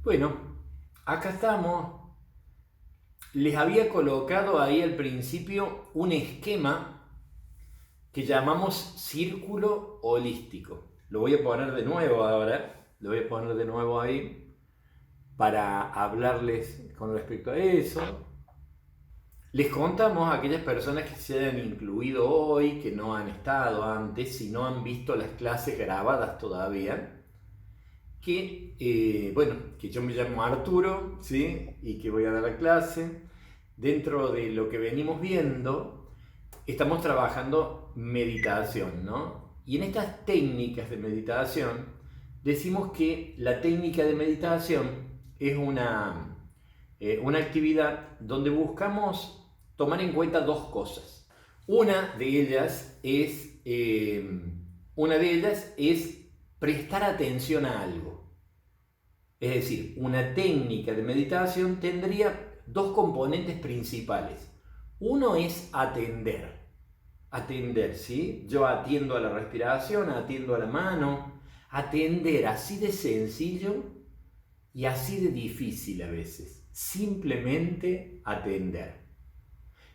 Bueno, acá estamos. Les había colocado ahí al principio un esquema que llamamos círculo holístico. Lo voy a poner de nuevo ahora. Lo voy a poner de nuevo ahí para hablarles con respecto a eso. Les contamos a aquellas personas que se hayan incluido hoy, que no han estado antes, si no han visto las clases grabadas todavía, que yo me llamo Arturo, ¿sí? Y que voy a dar la clase. Dentro de lo que venimos viendo, estamos trabajando meditación, ¿no? Y en estas técnicas de meditación, decimos que la técnica de meditación es una actividad donde buscamos tomar en cuenta dos cosas. Una de ellas es prestar atención a algo. Es decir, una técnica de meditación tendría dos componentes principales. Uno es atender, ¿sí? Yo atiendo a la respiración, atiendo a la mano, atender así de sencillo y así de difícil a veces. Simplemente atender.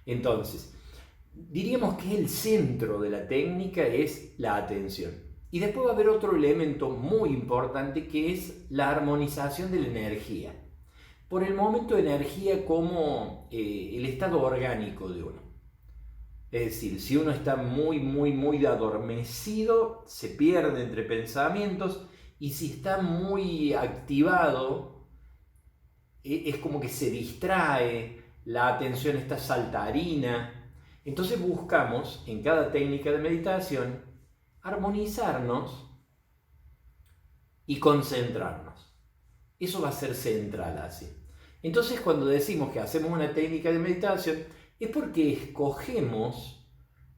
Entonces, diríamos que el centro de la técnica es la atención. Y después va a haber otro elemento muy importante que es la armonización de la energía. Por el momento, energía como el estado orgánico de uno. Es decir, si uno está muy adormecido, se pierde entre pensamientos, y si está muy activado, es como que se distrae, la atención está saltarina. Entonces buscamos en cada técnica de meditación armonizarnos y concentrarnos. Eso va a ser central así. Entonces, cuando decimos que hacemos una técnica de meditación, es porque escogemos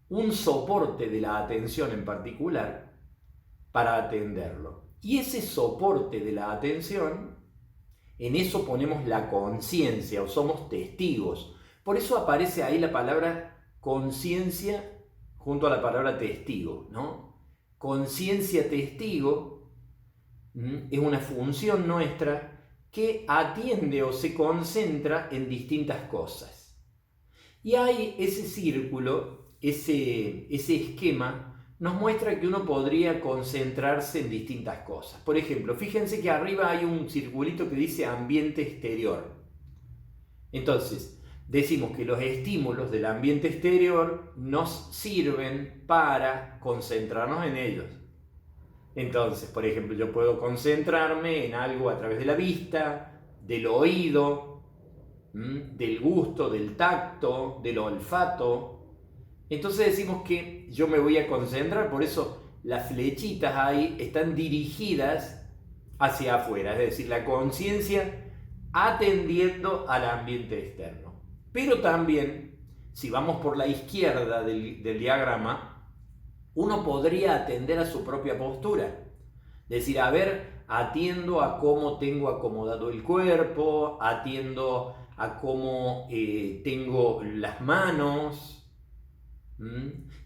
un soporte de la atención en particular para atenderlo. Y ese soporte de la atención, en eso ponemos la conciencia o somos testigos. Por eso aparece ahí la palabra conciencia junto a la palabra testigo, ¿no? Conciencia testigo es una función nuestra que atiende o se concentra en distintas cosas. Y hay ese círculo, ese esquema, nos muestra que uno podría concentrarse en distintas cosas. Por ejemplo, fíjense que arriba hay un circulito que dice ambiente exterior. Entonces, decimos que los estímulos del ambiente exterior nos sirven para concentrarnos en ellos. Entonces, por ejemplo, yo puedo concentrarme en algo a través de la vista, del oído, del gusto, del tacto, del olfato. Entonces decimos que yo me voy a concentrar, por eso las flechitas ahí están dirigidas hacia afuera, es decir, la conciencia atendiendo al ambiente externo. Pero también, si vamos por la izquierda del diagrama, uno podría atender a su propia postura. Decir, a ver, atiendo a cómo tengo acomodado el cuerpo, atiendo a cómo tengo las manos.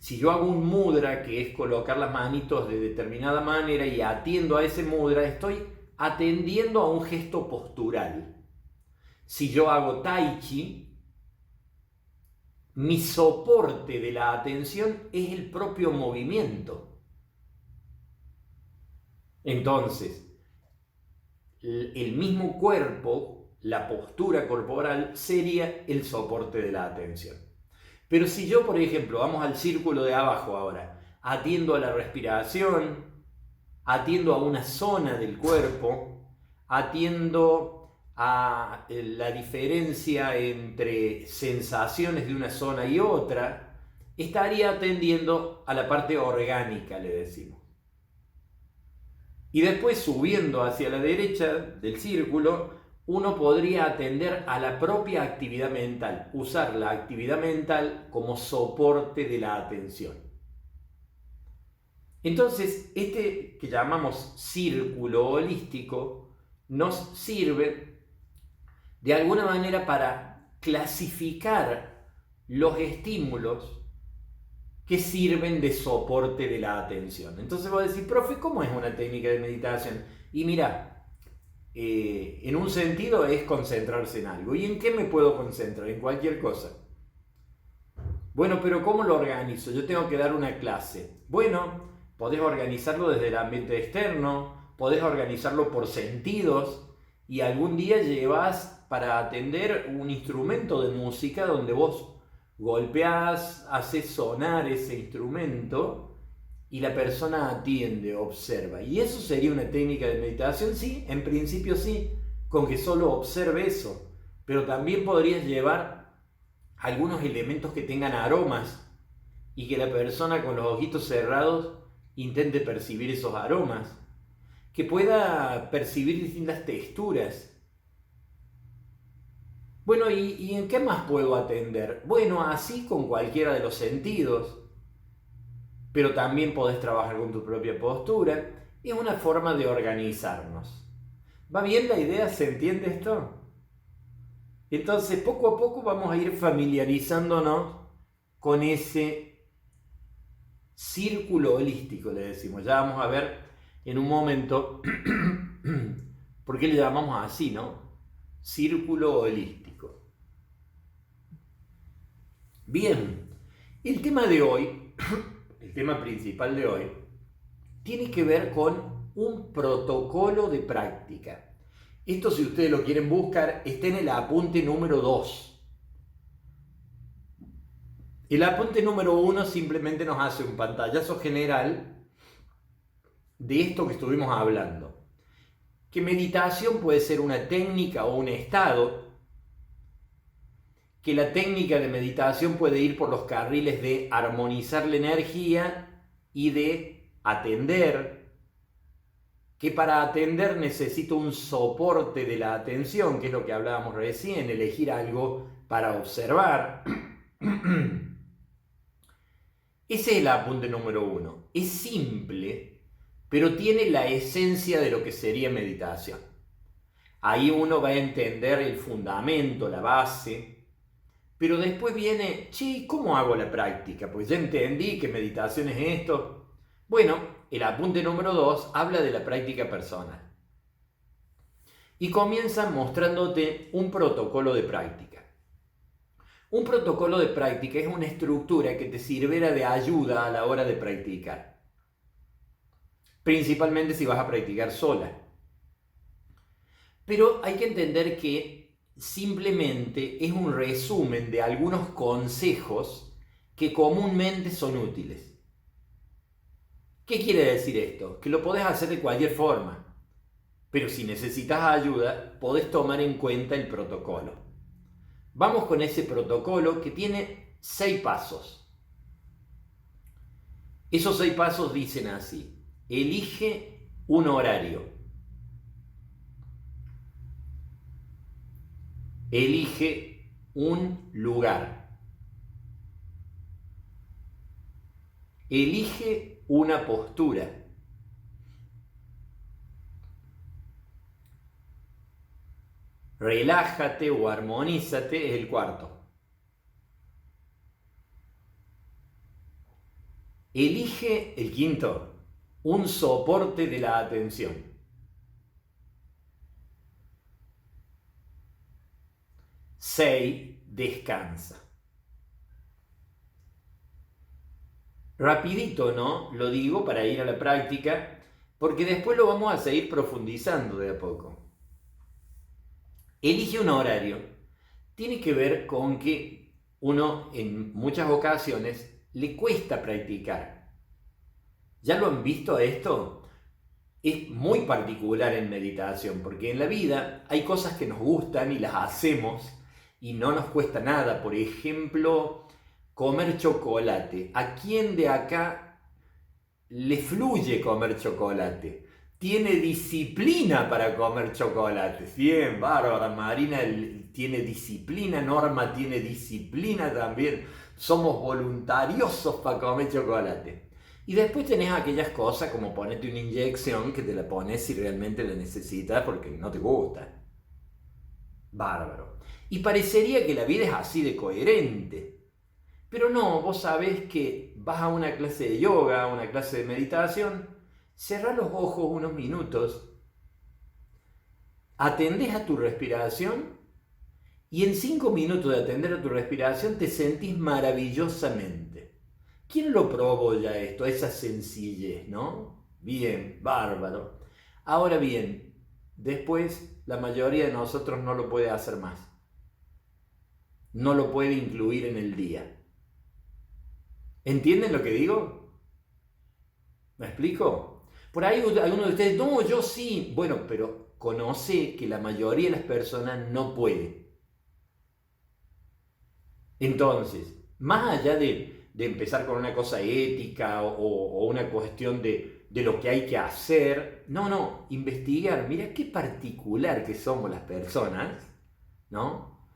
Si yo hago un mudra, que es colocar las manitos de determinada manera y atiendo a ese mudra, estoy atendiendo a un gesto postural. Si yo hago tai chi, mi soporte de la atención es el propio movimiento. Entonces, el mismo cuerpo, la postura corporal, sería el soporte de la atención. Pero si yo, por ejemplo, vamos al círculo de abajo ahora, atiendo a la respiración, atiendo a una zona del cuerpo, atiendo a la diferencia entre sensaciones de una zona y otra, estaría atendiendo a la parte orgánica, le decimos. Y después, subiendo hacia la derecha del círculo, uno podría atender a la propia actividad mental, usar la actividad mental como soporte de la atención. Entonces, este que llamamos círculo holístico nos sirve de alguna manera para clasificar los estímulos que sirven de soporte de la atención. Entonces vos decís, profe, ¿cómo es una técnica de meditación? Y mira, en un sentido es concentrarse en algo. ¿Y en qué me puedo concentrar? En cualquier cosa. Bueno, pero ¿cómo lo organizo? Yo tengo que dar una clase. Bueno, podés organizarlo desde el ambiente externo, podés organizarlo por sentidos y algún día llevas para atender un instrumento de música donde vos golpeás, haces sonar ese instrumento y la persona atiende, observa. ¿Y eso sería una técnica de meditación? Sí, en principio sí, con que solo observe eso. Pero también podrías llevar algunos elementos que tengan aromas y que la persona con los ojitos cerrados intente percibir esos aromas, que pueda percibir distintas texturas. Bueno, ¿y en qué más puedo atender? Bueno, así con cualquiera de los sentidos, pero también podés trabajar con tu propia postura. Es una forma de organizarnos. ¿Va bien la idea? ¿Se entiende esto? Entonces, poco a poco vamos a ir familiarizándonos con ese círculo holístico, le decimos. Ya vamos a ver en un momento por qué le llamamos así, ¿no? Círculo holístico. Bien, el tema de hoy, el tema principal de hoy, tiene que ver con un protocolo de práctica. Esto, si ustedes lo quieren buscar, está en el apunte número 2. El apunte número 1 simplemente nos hace un pantallazo general de esto que estuvimos hablando. Que meditación puede ser una técnica o un estado, que la técnica de meditación puede ir por los carriles de armonizar la energía y de atender, que para atender necesito un soporte de la atención, que es lo que hablábamos recién, elegir algo para observar. Ese es el apunte número 1. Es simple, pero tiene la esencia de lo que sería meditación. Ahí uno va a entender el fundamento, la base, pero después viene, che, ¿cómo hago la práctica? Pues ya entendí que meditación es esto. Bueno, el apunte número 2 habla de la práctica personal. Y comienza mostrándote un protocolo de práctica. Un protocolo de práctica es una estructura que te sirviera de ayuda a la hora de practicar. Principalmente si vas a practicar sola. Pero hay que entender que simplemente es un resumen de algunos consejos que comúnmente son útiles. ¿Qué quiere decir esto? Que lo podés hacer de cualquier forma, pero si necesitas ayuda, podés tomar en cuenta el protocolo. Vamos con ese protocolo que tiene 6 pasos. Esos 6 pasos dicen así: elige un horario, elige un lugar, elige una postura, relájate o armonízate, es el cuarto. Elige, el quinto, un soporte de la atención. 6, descansa. Rapidito, ¿no? Lo digo para ir a la práctica, porque después lo vamos a seguir profundizando de a poco. Elige un horario. Tiene que ver con que uno en muchas ocasiones le cuesta practicar. ¿Ya lo han visto a esto? Es muy particular en meditación, porque en la vida hay cosas que nos gustan y las hacemos y no nos cuesta nada. Por ejemplo, comer chocolate. ¿A quién de acá le fluye comer chocolate? Tiene disciplina para comer chocolate. Bien, bárbara. Marina tiene disciplina, Norma tiene disciplina también. Somos voluntariosos para comer chocolate. Y después tenés aquellas cosas como ponerte una inyección que te la pones si realmente la necesitas porque no te gusta. Bárbaro. Y parecería que la vida es así de coherente. Pero no, vos sabés que vas a una clase de yoga, a una clase de meditación, cerrá los ojos unos minutos atendés a tu respiración y en 5 minutos de atender a tu respiración te sentís maravillosamente. ¿Quién lo probó ya esto? Esa sencillez, ¿no? Bien, bárbaro. Ahora bien, después la mayoría de nosotros no lo puede hacer más. No lo puede incluir en el día. ¿Entienden lo que digo? ¿Me explico? Por ahí algunos de ustedes, no, yo sí. Bueno, pero conoce que la mayoría de las personas no puede. Entonces, más allá de empezar con una cosa ética o una cuestión de lo que hay que hacer, no, investigar. Mira qué particular que somos las personas, ¿no?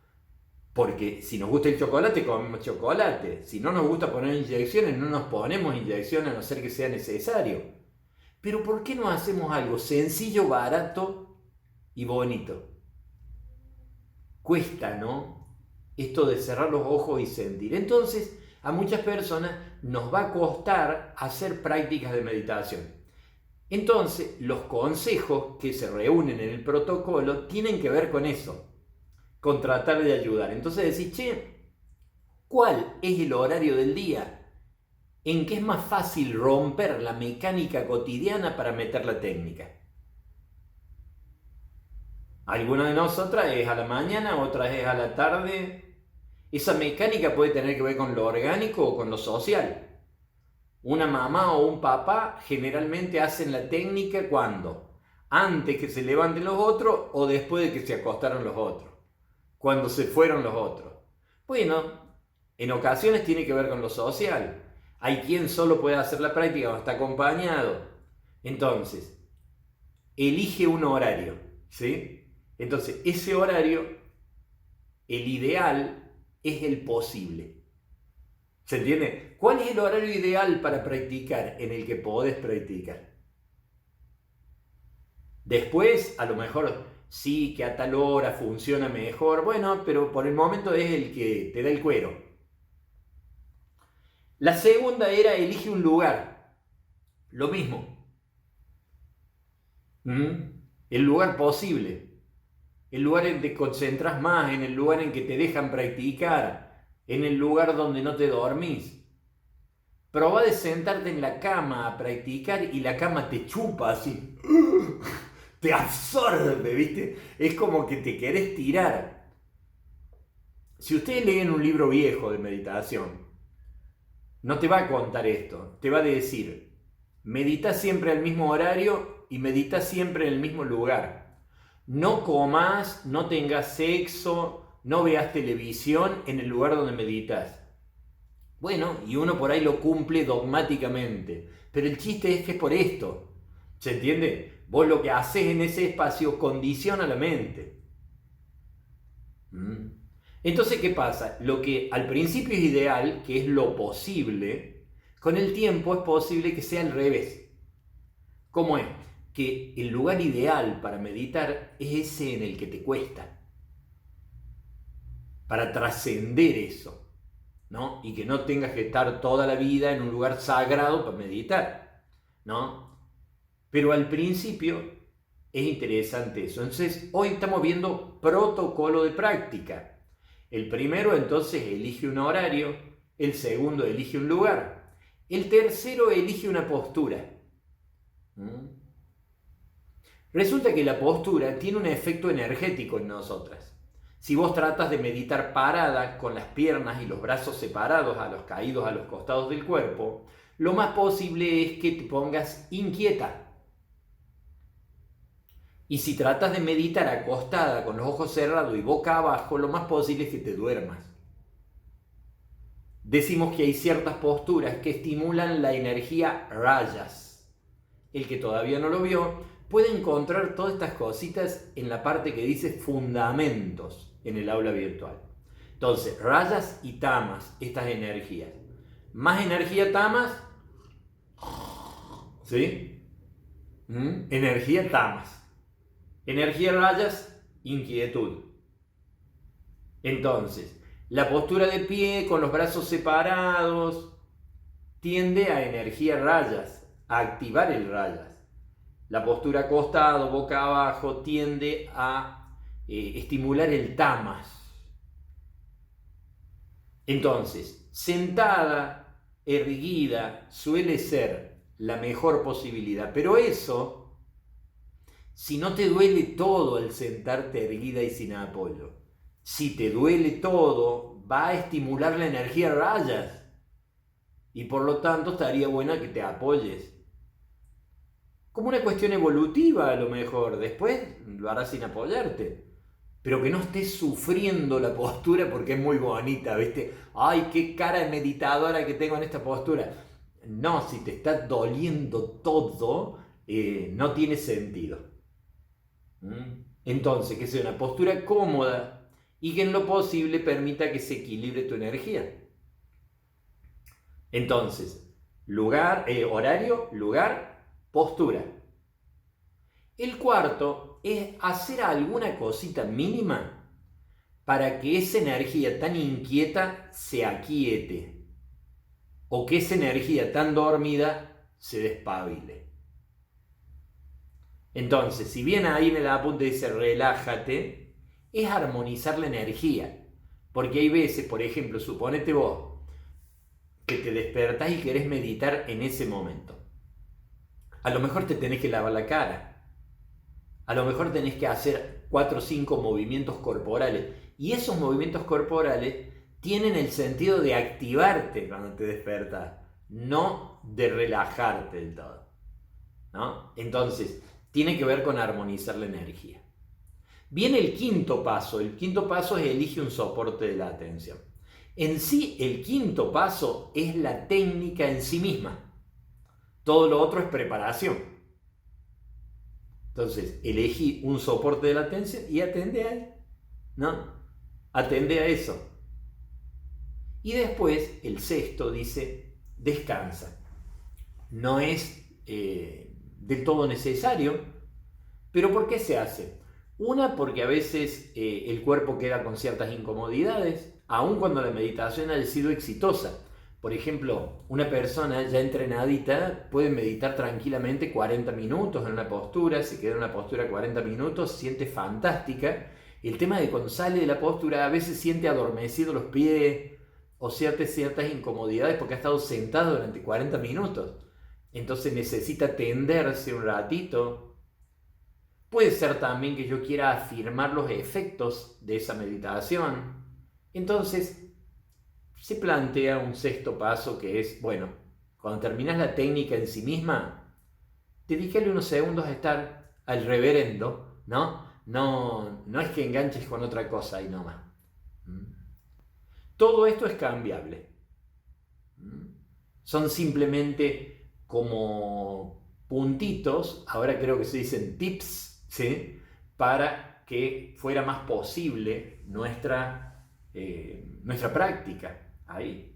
Porque si nos gusta el chocolate, comemos chocolate. Si no nos gusta poner inyecciones, no nos ponemos inyecciones a no ser que sea necesario. Pero ¿por qué no hacemos algo sencillo, barato y bonito? Cuesta, ¿no? Esto de cerrar los ojos y sentir. Entonces, a muchas personas nos va a costar hacer prácticas de meditación. Entonces, los consejos que se reúnen en el protocolo tienen que ver con eso, con tratar de ayudar. Entonces decís, che, ¿cuál es el horario del día en que es más fácil romper la mecánica cotidiana para meter la técnica? Alguna de nosotras es a la mañana, otra es a la tarde. Esa mecánica puede tener que ver con lo orgánico o con lo social. Una mamá o un papá generalmente hacen la técnica ¿cuándo? Antes que se levanten los otros o después de que se acostaron los otros. Cuando se fueron los otros. Bueno, en ocasiones tiene que ver con lo social. Hay quien solo puede hacer la práctica cuando está acompañado. Entonces, elige un horario, ¿sí? Entonces, ese horario, el ideal, es el posible. ¿Se entiende? ¿Cuál es el horario ideal para practicar en el que podés practicar? Después, a lo mejor sí, que a tal hora funciona mejor, bueno, pero por el momento es el que te da el cuero. La segunda era elige un lugar. Lo mismo. El lugar posible. El lugar en que te concentras más, en el lugar en que te dejan practicar, en el lugar donde no te dormís. Probá de sentarte en la cama a practicar y la cama te chupa así. Te absorbe, ¿viste? Es como que te querés tirar. Si ustedes leen un libro viejo de meditación, no te va a contar esto. Te va a decir, medita siempre al mismo horario y medita siempre en el mismo lugar. No comas, no tengas sexo, no veas televisión en el lugar donde meditas. Bueno, y uno por ahí lo cumple dogmáticamente. Pero el chiste es que es por esto. ¿Se entiende? Vos lo que haces en ese espacio condiciona la mente. Entonces, ¿qué pasa? Lo que al principio es ideal, que es lo posible, con el tiempo es posible que sea al revés. ¿Cómo es? Que el lugar ideal para meditar es ese en el que te cuesta. Para trascender eso, ¿no? Y que no tengas que estar toda la vida en un lugar sagrado para meditar, ¿no? Pero al principio es interesante eso. Entonces, hoy estamos viendo protocolo de práctica. El primero, entonces, elige un horario. El segundo, elige un lugar. El tercero, elige una postura. Resulta que la postura tiene un efecto energético en nosotras. Si vos tratas de meditar parada, con las piernas y los brazos separados, caídos a los costados del cuerpo, lo más posible es que te pongas inquieta. Y si tratas de meditar acostada con los ojos cerrados y boca abajo, lo más posible es que te duermas. Decimos que hay ciertas posturas que estimulan la energía rayas. El que todavía no lo vio puede encontrar todas estas cositas en la parte que dice fundamentos en el aula virtual. Entonces, rayas y tamas, estas energías. Más energía tamas, ¿sí? Energía tamas. Energía rayas, inquietud. Entonces, la postura de pie con los brazos separados tiende a energía rayas, a activar el rayas. La postura acostado, boca abajo, tiende a estimular el tamas. Entonces, sentada, erguida, suele ser la mejor posibilidad. Pero eso, si no te duele todo al sentarte erguida y sin apoyo, si te duele todo, va a estimular la energía a rayas. Y por lo tanto estaría buena que te apoyes. Como una cuestión evolutiva a lo mejor. Después lo harás sin apoyarte. Pero que no estés sufriendo la postura porque es muy bonita, ¿viste? ¡Ay, qué cara de meditadora que tengo en esta postura! No, si te está doliendo todo, no tiene sentido. Entonces, que sea una postura cómoda y que en lo posible permita que se equilibre tu energía. Entonces, horario, lugar, postura. El cuarto es hacer alguna cosita mínima para que esa energía tan inquieta se aquiete o que esa energía tan dormida se despabile. Entonces, si bien ahí en el apunte dice relájate, es armonizar la energía. Porque hay veces, por ejemplo, suponete vos que te despertás y querés meditar en ese momento. A lo mejor te tenés que lavar la cara. A lo mejor tenés que hacer 4 o 5 movimientos corporales. Y esos movimientos corporales tienen el sentido de activarte cuando te despertás, no de relajarte del todo, ¿no? Entonces, tiene que ver con armonizar la energía. Viene el quinto paso. El quinto paso es elige un soporte de la atención. En sí, el quinto paso es la técnica en sí misma. Todo lo otro es preparación. Entonces, elegí un soporte de la atención y atende a él, ¿no? Atende a eso. Y después, el sexto dice, descansa. No es del todo necesario, pero ¿por qué se hace? Una, porque a veces el cuerpo queda con ciertas incomodidades, aun cuando la meditación haya sido exitosa. Por ejemplo, una persona ya entrenadita puede meditar tranquilamente 40 minutos en una postura, se queda en una postura 40 minutos, se siente fantástica. El tema de cuando sale de la postura a veces siente adormecidos los pies o ciertas incomodidades porque ha estado sentado durante 40 minutos. Entonces necesita tenderse un ratito. Puede ser también que yo quiera afirmar los efectos de esa meditación. Entonces se plantea un sexto paso que es, bueno, cuando terminas la técnica en sí misma, dedícale unos segundos a estar al reverendo, ¿no? No es que enganches con otra cosa y no más. Todo esto es cambiable. Son simplemente como puntitos, ahora creo que se dicen tips, ¿sí? Para que fuera más posible nuestra práctica. Ahí.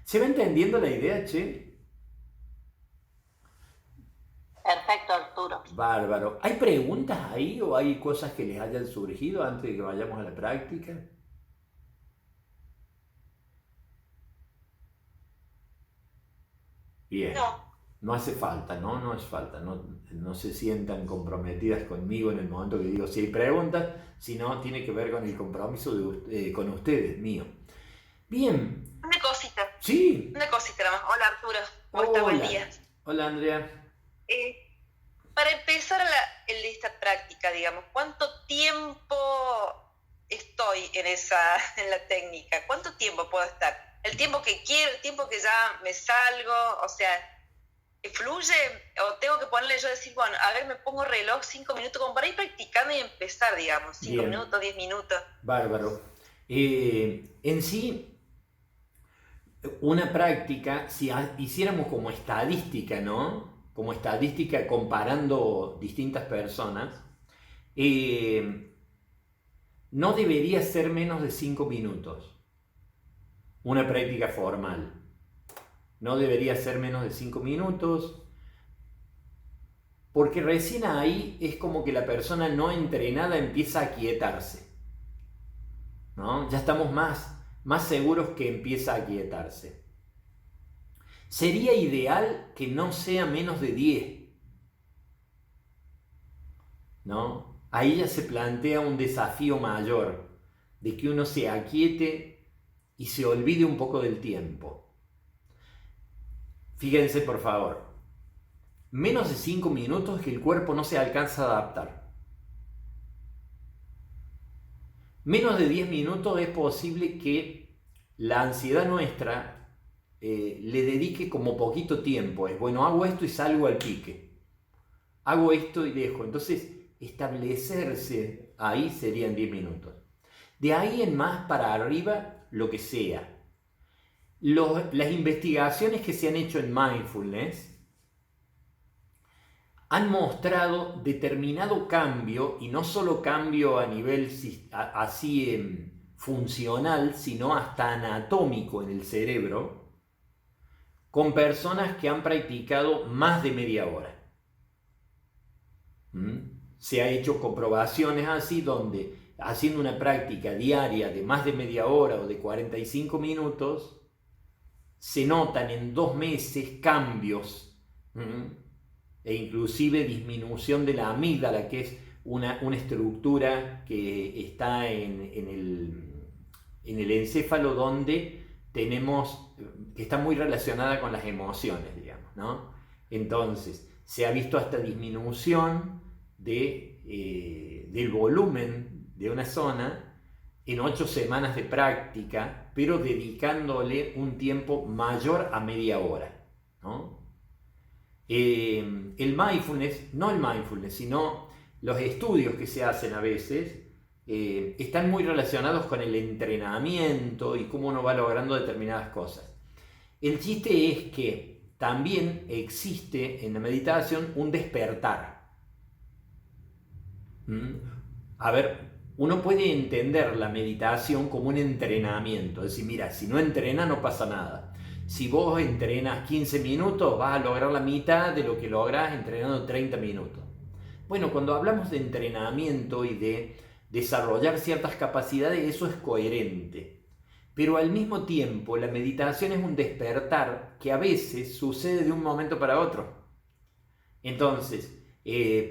¿Se va entendiendo la idea, che? Perfecto, Arturo. Bárbaro. ¿Hay preguntas ahí o hay cosas que les hayan surgido antes de que vayamos a la práctica? Bien. No hace falta, ¿no? No hace falta. No se sientan comprometidas conmigo en el momento que digo si hay preguntas, sino tiene que ver con el compromiso con ustedes, mío. Bien. Una cosita. Sí. Una cosita nada más. Hola, Arturo. ¿Cómo estás? Buen día. Hola, Andrea. Para empezar esta práctica, digamos, ¿cuánto tiempo estoy en la técnica? ¿Cuánto tiempo puedo estar? ¿El tiempo que quiero, el tiempo que ya me salgo? O sea, ¿fluye? ¿O tengo que ponerle yo decir, bueno, a ver, me pongo reloj 5 minutos como para ir practicando y empezar, digamos, 5 minutos, 10 minutos? Bárbaro. En sí, una práctica, si hiciéramos como estadística, ¿no? Como estadística comparando distintas personas, no debería ser menos de 5 minutos. Una práctica formal. No debería ser menos de 5 minutos. Porque recién ahí es como que la persona no entrenada empieza a aquietarse, ¿no? Ya estamos más seguros que empieza a aquietarse. Sería ideal que no sea menos de 10. ¿no? Ahí ya se plantea un desafío mayor, de que uno se aquiete y se olvide un poco del tiempo. Fíjense por favor, menos de 5 minutos que el cuerpo no se alcanza a adaptar. Menos de 10 minutos es posible que la ansiedad nuestra le dedique como poquito tiempo. Es bueno, hago esto y salgo al pique. Hago esto y dejo. Entonces, establecerse ahí serían 10 minutos. De ahí en más para arriba, lo que sea. Las investigaciones que se han hecho en mindfulness han mostrado determinado cambio, y no solo cambio a nivel así funcional, sino hasta anatómico en el cerebro, con personas que han practicado más de media hora. Se ha hecho comprobaciones así, donde haciendo una práctica diaria de más de media hora o de 45 minutos, se notan en 2 meses cambios, e inclusive disminución de la amígdala, que es una estructura que está en el encéfalo, donde tenemos, que está muy relacionada con las emociones, digamos, ¿no? Entonces, se ha visto hasta disminución del volumen de una zona en 8 semanas de práctica, pero dedicándole un tiempo mayor a media hora, ¿no? El mindfulness, sino los estudios que se hacen a veces están muy relacionados con el entrenamiento y cómo uno va logrando determinadas cosas. El chiste es que también existe en la meditación un despertar. A ver, uno puede entender la meditación como un entrenamiento, es decir, mira, si no entrena no pasa nada. Si vos entrenas 15 minutos, vas a lograr la mitad de lo que lográs entrenando 30 minutos. Bueno, cuando hablamos de entrenamiento y de desarrollar ciertas capacidades, eso es coherente. Pero al mismo tiempo, la meditación es un despertar que a veces sucede de un momento para otro. Entonces,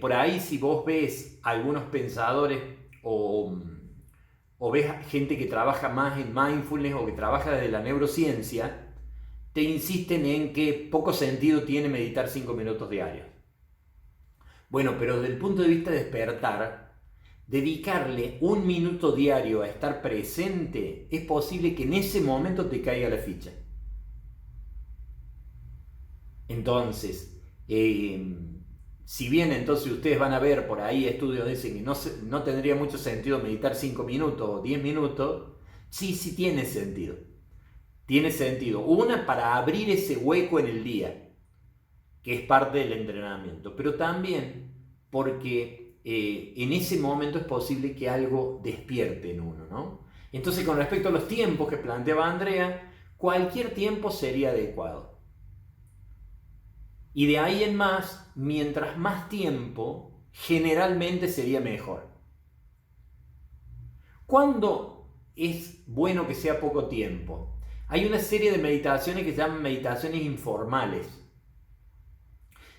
por ahí si vos ves algunos pensadores o ves gente que trabaja más en mindfulness o que trabaja desde la neurociencia, te insisten en que poco sentido tiene meditar 5 minutos diarios. Bueno, pero desde el punto de vista de despertar, dedicarle 1 minuto diario a estar presente, es posible que en ese momento te caiga la ficha. Entonces, si bien entonces ustedes van a ver por ahí estudios que dicen que no tendría mucho sentido meditar 5 minutos o 10 minutos, sí tiene sentido. Tiene sentido. Una, para abrir ese hueco en el día, que es parte del entrenamiento, pero también porque en ese momento es posible que algo despierte en uno, ¿no? Entonces, con respecto a los tiempos que planteaba Andrea, cualquier tiempo sería adecuado. Y de ahí en más, mientras más tiempo, generalmente sería mejor. ¿Cuándo es bueno que sea poco tiempo? Hay una serie de meditaciones que se llaman meditaciones informales,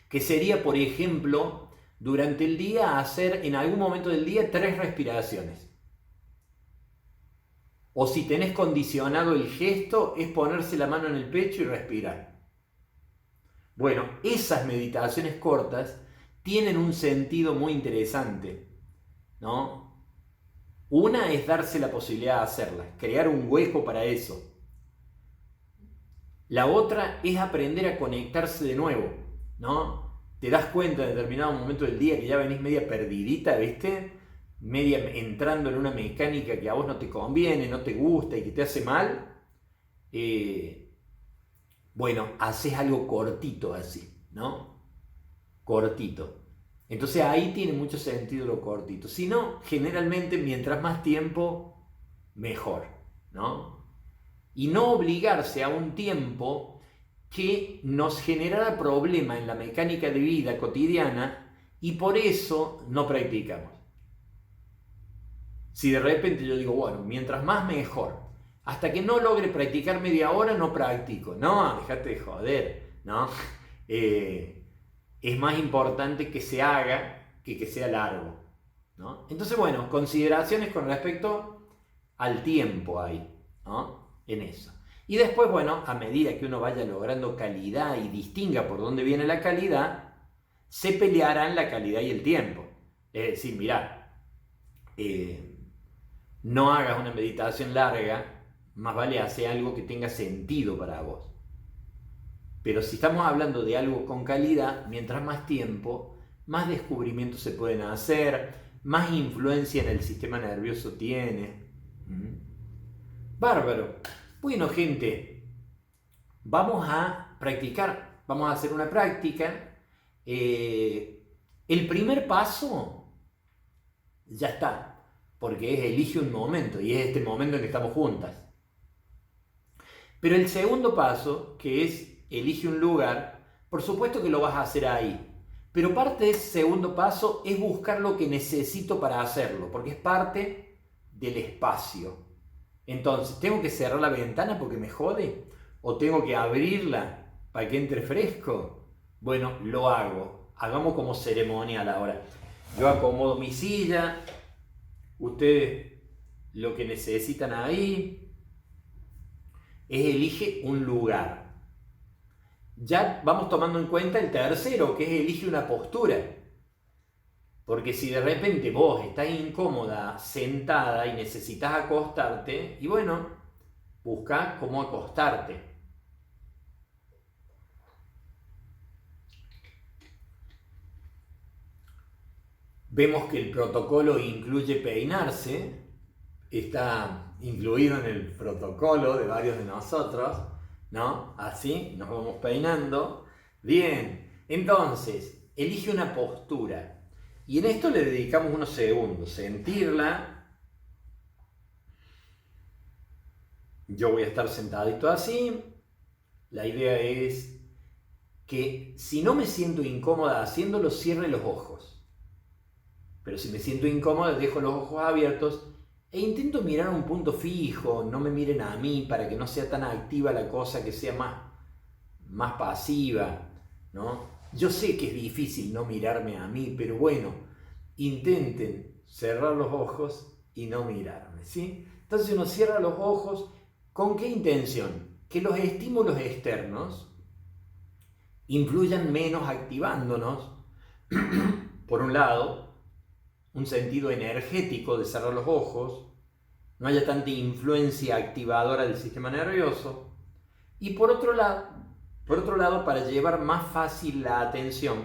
que sería, por ejemplo, durante el día hacer en algún momento del día 3 respiraciones. O si tenés condicionado el gesto, es ponerse la mano en el pecho y respirar. Bueno, esas meditaciones cortas tienen un sentido muy interesante, ¿no? Una es darse la posibilidad de hacerlas, crear un hueco para eso. La otra es aprender a conectarse de nuevo, ¿no? Te das cuenta en determinado momento del día que ya venís media perdidita, ¿viste? Media entrando en una mecánica que a vos no te conviene, no te gusta y que te hace mal. Bueno, haces algo cortito así, ¿no? Cortito. Entonces ahí tiene mucho sentido lo cortito. Si no, generalmente mientras más tiempo, mejor, ¿no? Y no obligarse a un tiempo que nos generara problema en la mecánica de vida cotidiana y por eso no practicamos. Si de repente yo digo, bueno, mientras más mejor, hasta que no logre practicar media hora no practico. No, dejate de joder, ¿no? Es más importante que se haga que sea largo. ¿no? Entonces, bueno, consideraciones con respecto al tiempo ahí, ¿no? En eso. Y después, bueno, a medida que uno vaya logrando calidad y distinga por dónde viene la calidad, se pelearán la calidad y el tiempo. Es decir, mirá, no hagas una meditación larga, más vale hacer algo que tenga sentido para vos. Pero si estamos hablando de algo con calidad, mientras más tiempo, más descubrimientos se pueden hacer, más influencia en el sistema nervioso tiene. Bárbaro. Bueno, gente, vamos a practicar, vamos a hacer una práctica. El primer paso ya está, porque es elige un momento y es este momento en que estamos juntas. Pero el segundo paso, que es elige un lugar, por supuesto que lo vas a hacer ahí. Pero parte de ese segundo paso es buscar lo que necesito para hacerlo, porque es parte del espacio. Entonces, ¿tengo que cerrar la ventana porque me jode? ¿O tengo que abrirla para que entre fresco? Bueno, lo hago. Hagamos como ceremonial ahora. Yo acomodo mi silla, ustedes lo que necesitan ahí es elige un lugar. Ya vamos tomando en cuenta el tercero, que es elige una postura. Porque si de repente vos estás incómoda, sentada y necesitas acostarte, y bueno, busca cómo acostarte. Vemos que el protocolo incluye peinarse, está incluido en el protocolo de varios de nosotros, ¿no? Así nos vamos peinando. Bien, entonces, elige una postura. Y en esto le dedicamos unos segundos, sentirla. Yo voy a estar sentadito así. La idea es que si no me siento incómoda haciéndolo, cierre los ojos. Pero si me siento incómoda, dejo los ojos abiertos e intento mirar a un punto fijo, no me miren a mí para que no sea tan activa la cosa, que sea más pasiva, ¿no? Yo sé que es difícil no mirarme a mí, pero bueno, intenten cerrar los ojos y no mirarme, ¿sí? Entonces uno cierra los ojos, ¿con qué intención? Que los estímulos externos influyan menos activándonos, por un lado, un sentido energético de cerrar los ojos, no haya tanta influencia activadora del sistema nervioso, y por otro lado, para llevar más fácil la atención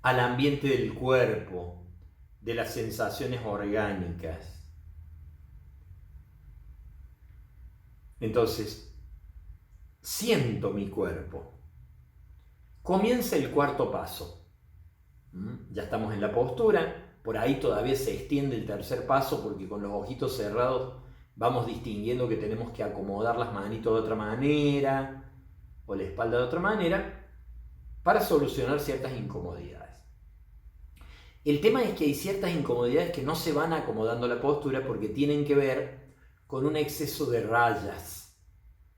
al ambiente del cuerpo, de las sensaciones orgánicas. Entonces, siento mi cuerpo. Comienza el cuarto paso. Ya estamos en la postura, por ahí todavía se extiende el tercer paso porque con los ojitos cerrados vamos distinguiendo que tenemos que acomodar las manitos de otra manera o la espalda de otra manera para solucionar ciertas incomodidades. El tema es que hay ciertas incomodidades que no se van acomodando la postura porque tienen que ver con un exceso de rayas,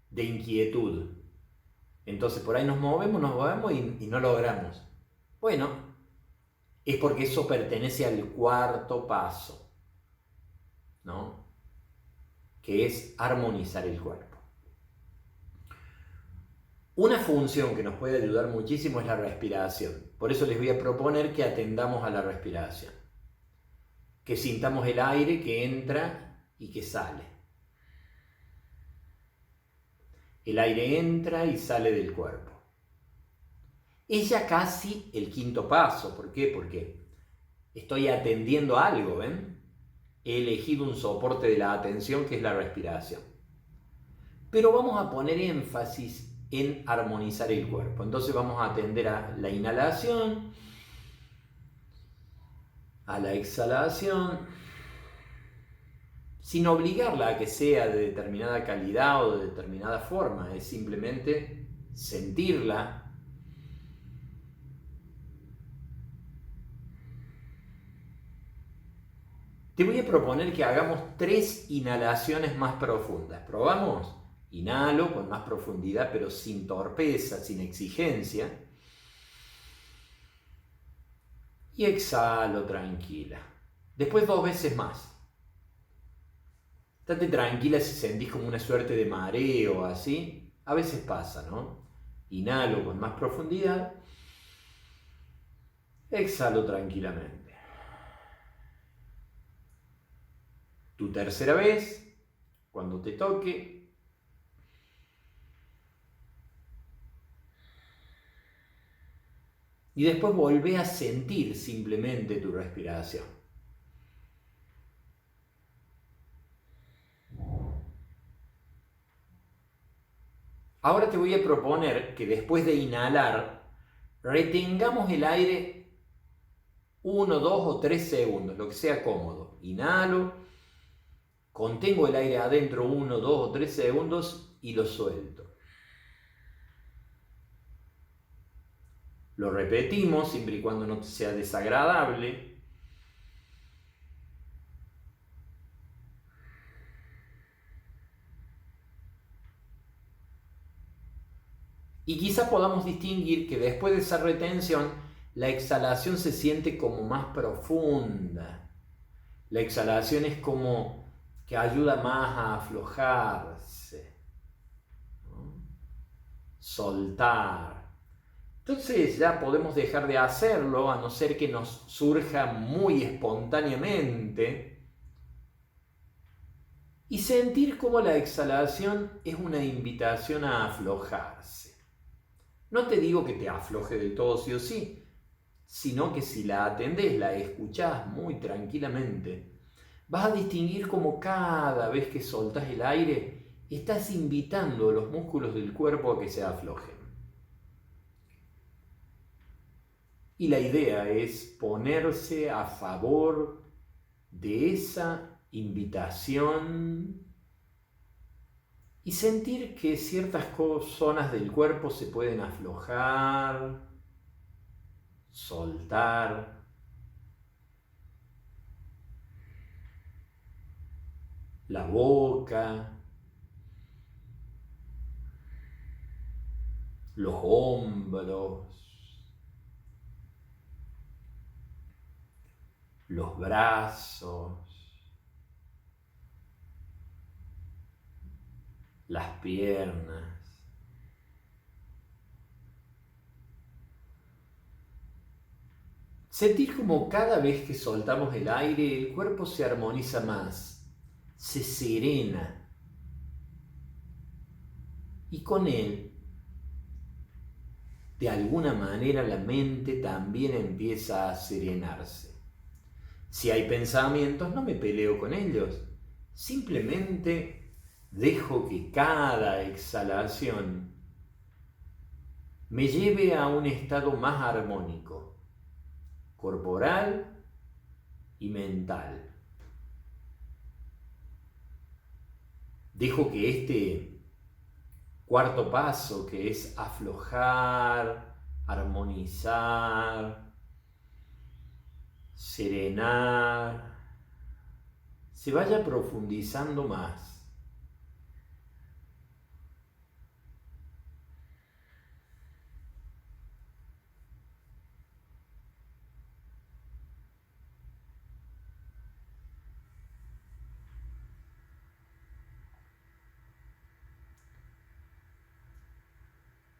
de inquietud. Entonces por ahí nos movemos y no logramos. Bueno, es porque eso pertenece al cuarto paso, ¿no? Que es armonizar el cuerpo. Una función que nos puede ayudar muchísimo es la respiración. Por eso les voy a proponer que atendamos a la respiración. Que sintamos el aire que entra y que sale. El aire entra y sale del cuerpo. Es ya casi el quinto paso. ¿Por qué? Porque estoy atendiendo a algo, ¿ven? He elegido un soporte de la atención que es la respiración. Pero vamos a poner énfasis en armonizar el cuerpo. Entonces vamos a atender a la inhalación, a la exhalación, sin obligarla a que sea de determinada calidad o de determinada forma. Es simplemente sentirla. Te voy a proponer que hagamos 3 inhalaciones más profundas. ¿Probamos? Inhalo con más profundidad, pero sin torpeza, sin exigencia. y exhalo tranquila. Después 2 veces más. Estate tranquila si sentís como una suerte de mareo así. A veces pasa, ¿no? Inhalo con más profundidad. Exhalo tranquilamente. Tu tercera vez, cuando te toque. Y después volvé a sentir simplemente tu respiración. Ahora te voy a proponer que después de inhalar, retengamos el aire 1, 2 o 3 segundos, lo que sea cómodo. Inhalo, contengo el aire adentro 1, 2 o 3 segundos y lo suelto. Lo repetimos siempre y cuando no sea desagradable. Y quizás podamos distinguir que después de esa retención, la exhalación se siente como más profunda. La exhalación es como que ayuda más a aflojarse, ¿no? Soltar. Entonces ya podemos dejar de hacerlo, a no ser que nos surja muy espontáneamente, y sentir como la exhalación es una invitación a aflojarse. No te digo que te afloje del todo sí o sí, sino que si la atendés, la escuchás muy tranquilamente, vas a distinguir como cada vez que soltás el aire, estás invitando a los músculos del cuerpo a que se aflojen. Y la idea es ponerse a favor de esa invitación y sentir que ciertas zonas del cuerpo se pueden aflojar, soltar. La boca, los hombros, los brazos, las piernas. Sentir como cada vez que soltamos el aire, el cuerpo se armoniza más, se serena. Y con él, de alguna manera, la mente también empieza a serenarse. Si hay pensamientos, no me peleo con ellos. Simplemente dejo que cada exhalación me lleve a un estado más armónico, corporal y mental. Dejo que este cuarto paso, que es aflojar, armonizar, serenar, se vaya profundizando más.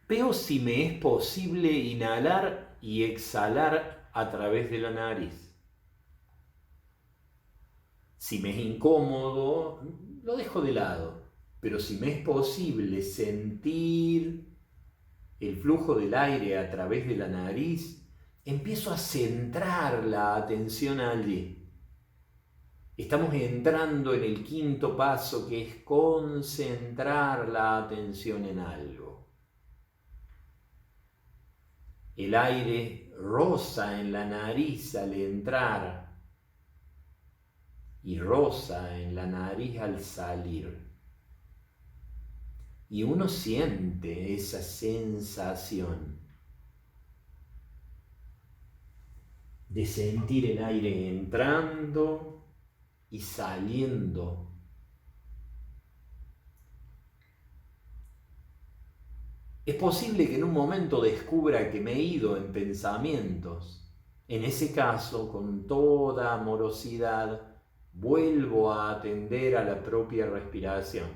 Veo si me es posible inhalar y exhalar a través de la nariz. Si me es incómodo, lo dejo de lado. Pero si me es posible sentir el flujo del aire a través de la nariz, empiezo a centrar la atención allí. Estamos entrando en el quinto paso, que es concentrar la atención en algo. El aire roza en la nariz al entrar y roza en la nariz al salir. Y uno siente esa sensación de sentir el aire entrando y saliendo. Es posible que en un momento descubra que me he ido en pensamientos, En ese caso, con toda amorosidad, vuelvo a atender a la propia respiración.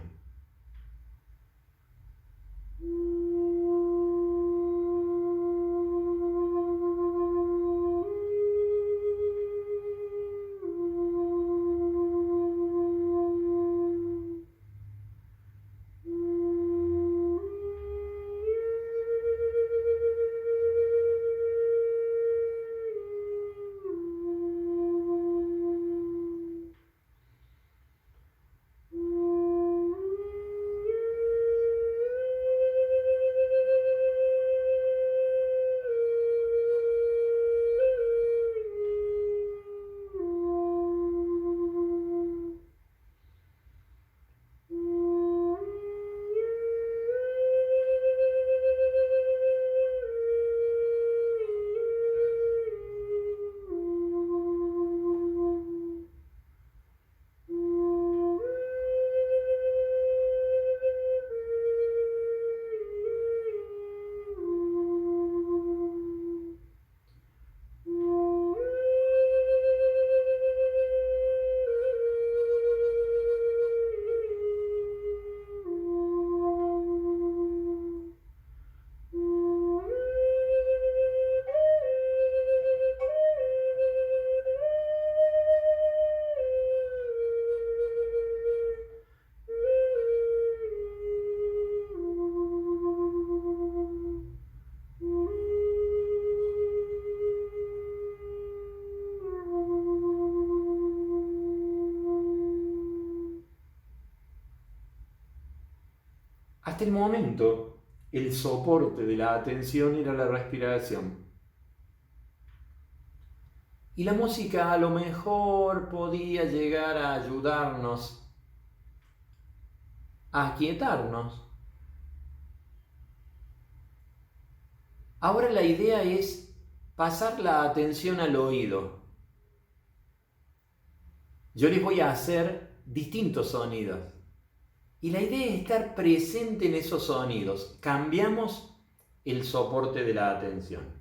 Hasta el momento, el soporte de la atención era la respiración. Y la música a lo mejor podía llegar a ayudarnos a aquietarnos. Ahora la idea es pasar la atención al oído. Yo les voy a hacer distintos sonidos. Y la idea es estar presente en esos sonidos. Cambiamos el soporte de la atención.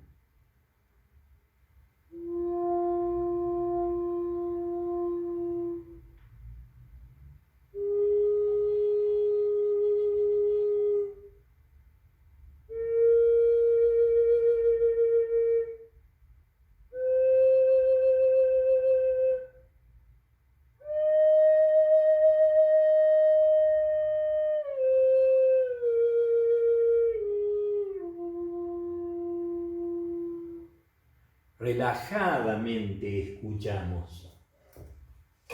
Relajadamente escuchamos,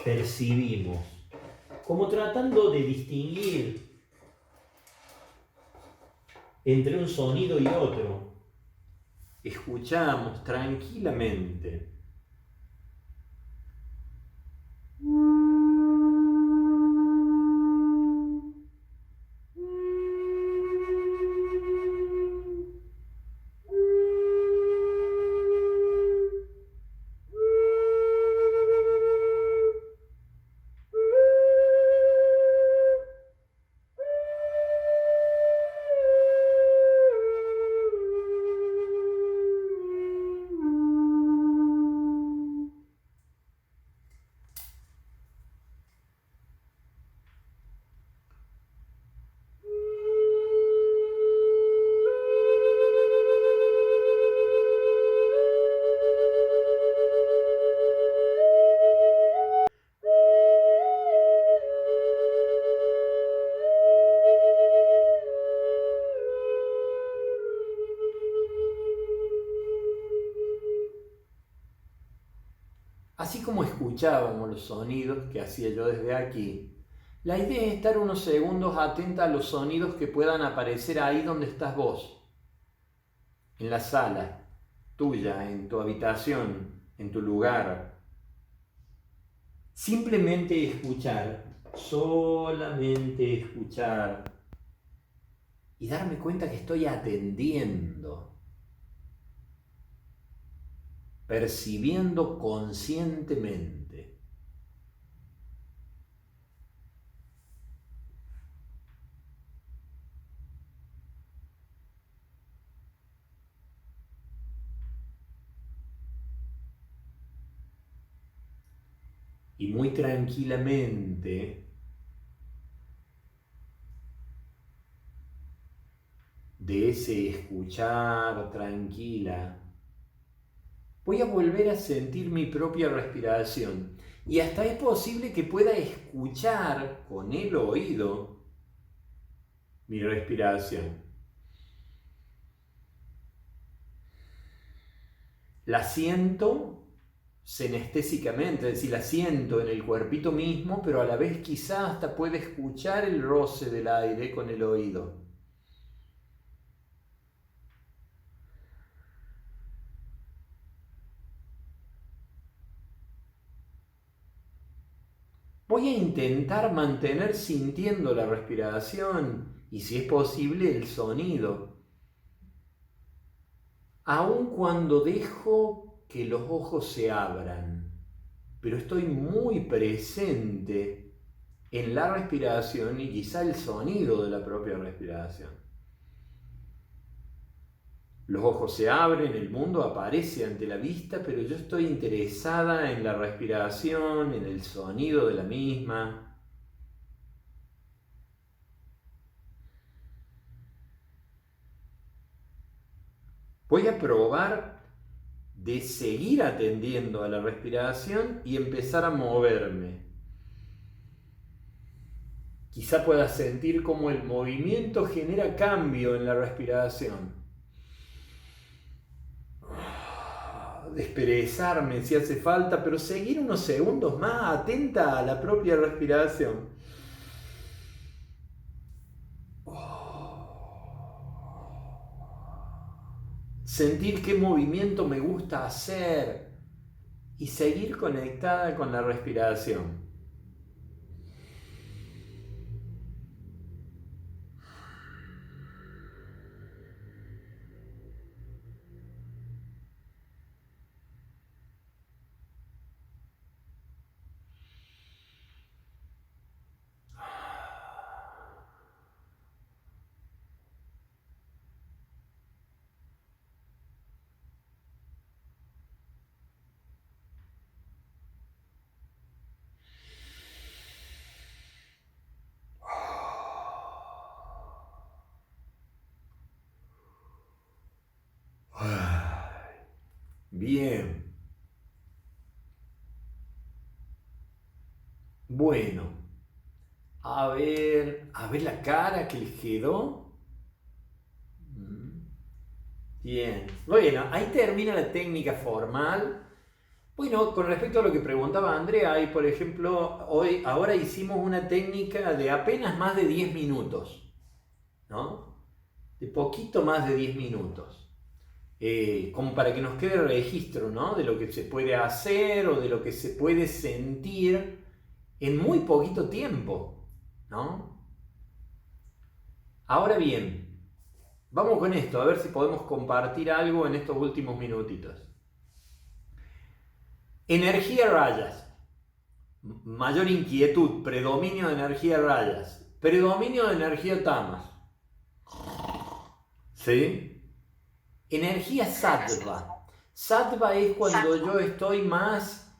percibimos, como tratando de distinguir entre un sonido y otro. Escuchamos tranquilamente. Así como escuchábamos los sonidos que hacía yo desde aquí, la idea es estar unos segundos atenta a los sonidos que puedan aparecer ahí donde estás vos, en la sala tuya, en tu habitación, en tu lugar. Simplemente escuchar, solamente escuchar y darme cuenta que estoy atendiendo, percibiendo conscientemente. y muy tranquilamente de ese escuchar tranquila, voy a volver a sentir mi propia respiración. Y hasta es posible que pueda escuchar con el oído mi respiración. La siento senestésicamente, es decir, la siento en el cuerpito mismo, pero a la vez quizá hasta puede escuchar el roce del aire con el oído. Voy a intentar mantener sintiendo la respiración y, si es posible, el sonido, aun cuando dejo que los ojos se abran, pero estoy muy presente en la respiración y quizá el sonido de la propia respiración. Los ojos se abren, el mundo aparece ante la vista, pero yo estoy interesada en la respiración, en el sonido de la misma. Voy a probar de seguir atendiendo a la respiración y empezar a moverme. Quizá pueda sentir cómo el movimiento genera cambio en la respiración. Desperezarme si hace falta, pero seguir unos segundos más atenta a la propia respiración. Sentir qué movimiento me gusta hacer y seguir conectada con la respiración. Bien. Bueno. A ver la cara que les quedó. Bien. Bueno, ahí termina la técnica formal. Bueno, con respecto a lo que preguntaba Andrea, hay, por ejemplo, ahora hicimos una técnica de apenas más de 10 minutos, ¿no? De poquito más de 10 minutos. Como para que nos quede registro, ¿no? De lo que se puede hacer o de lo que se puede sentir en muy poquito tiempo, ¿no? Ahora bien, vamos con esto, a ver si podemos compartir algo en estos últimos minutitos. Energía rayas, mayor inquietud, predominio de energía rayas, predominio de energía tamas, ¿sí? Energía sattva. Sattva es cuando yo estoy más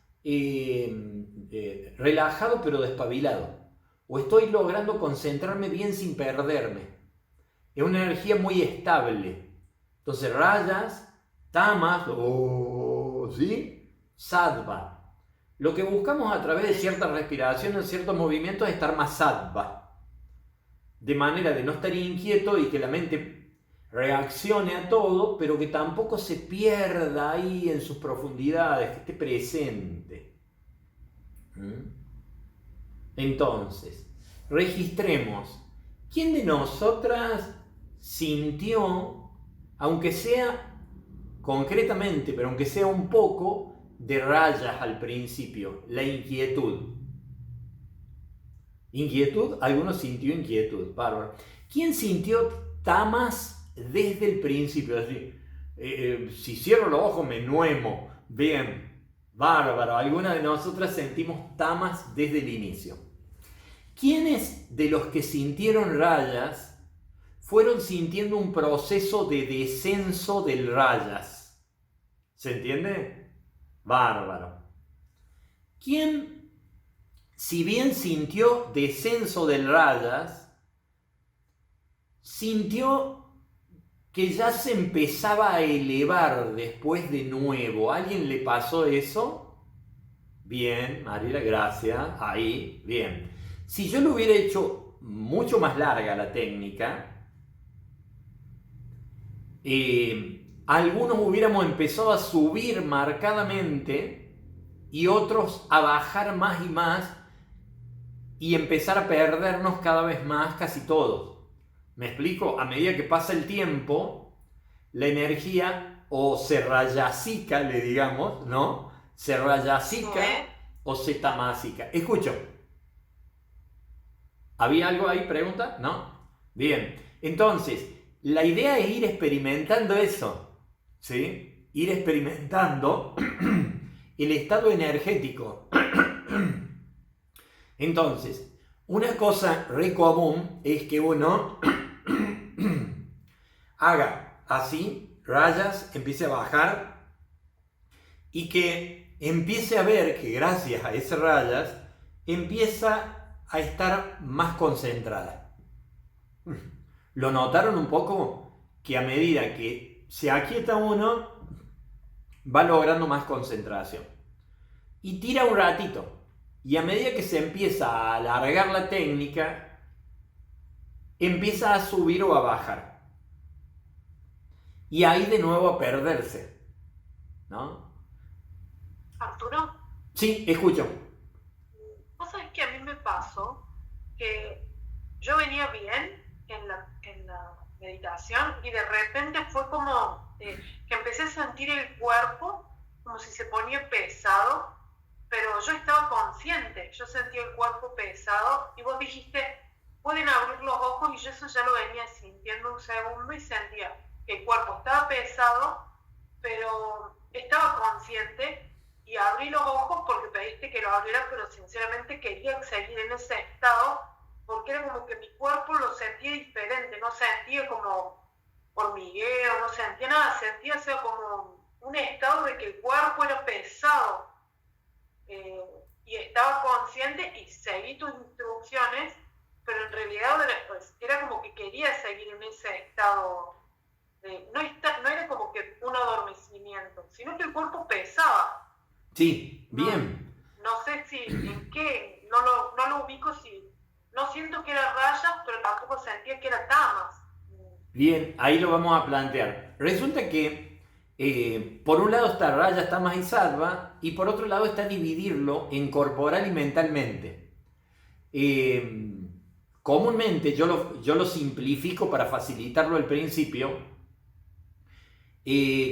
relajado pero despabilado, o estoy logrando concentrarme bien sin perderme. Es una energía muy estable. Entonces rayas, tamas, ¿sí? Sattva. Lo que buscamos a través de cierta respiración, en ciertos movimientos, es estar más sattva. De manera de no estar inquieto y que la mente reaccione a todo, pero que tampoco se pierda ahí en sus profundidades, que esté presente. Entonces, registremos. ¿Quién de nosotras sintió, aunque sea concretamente, pero aunque sea un poco, de rayas al principio, la inquietud? ¿Inquietud? Algunos sintió inquietud, bárbaro. ¿Quién sintió tamas desde el principio? Así, si cierro los ojos me nuemo. Bien, bárbaro. Algunas de nosotras sentimos tamas desde el inicio. ¿Quiénes de los que sintieron rayas fueron sintiendo un proceso de descenso del rayas? ¿Se entiende? Bárbaro. ¿Quién si bien sintió descenso del rayas, sintió que ya se empezaba a elevar después de nuevo. ¿A alguien le pasó eso? Bien, Mariela, gracias. Ahí, bien. Si yo lo hubiera hecho mucho más larga la técnica, algunos hubiéramos empezado a subir marcadamente y otros a bajar más y más y empezar a perdernos cada vez más casi todos. ¿Me explico? A medida que pasa el tiempo, la energía o se rayasica, le digamos, ¿no? Se rayasica o se tamásica. Escucho. ¿Había algo ahí? ¿Pregunta? ¿No? Bien. Entonces, la idea es ir experimentando eso, ¿sí? Ir experimentando el estado energético. Entonces, una cosa re común es que uno haga así, rayas, empiece a bajar y que empiece a ver que gracias a esas rayas empieza a estar más concentrada. ¿Lo notaron un poco? Que a medida que se aquieta uno, va logrando más concentración. Y tira un ratito. Y a medida que se empieza a alargar la técnica, empieza a subir o a bajar. Y ahí de nuevo a perderse. ¿No? Arturo, Sí, escucho. vos sabés que a mí me pasó que yo venía bien en la meditación y de repente fue como que empecé a sentir el cuerpo como si se ponía pesado, pero yo estaba consciente, yo sentía el cuerpo pesado y vos dijiste, pueden abrir los ojos y yo eso ya lo venía sintiendo un segundo y sentía que el cuerpo estaba pesado, pero estaba consciente y abrí los ojos porque pediste que lo abriera, pero sinceramente quería seguir en ese estado porque era como que mi cuerpo lo sentía diferente, no sentía como hormigueo, no sentía nada, sentía como un estado de que el cuerpo era pesado y estaba consciente y seguí tus instrucciones, pero en realidad era como que quería seguir en ese estado, no era como que un adormecimiento, sino que el cuerpo pesaba. Sí, bien. No sé si en qué, no lo ubico, si no siento que era rayas, pero tampoco sentía que era tamas. Bien, ahí lo vamos a plantear. Resulta que por un lado está rayas, tamas y sattva, y por otro lado está dividirlo en corporal y mentalmente. Comúnmente yo lo simplifico para facilitarlo al principio.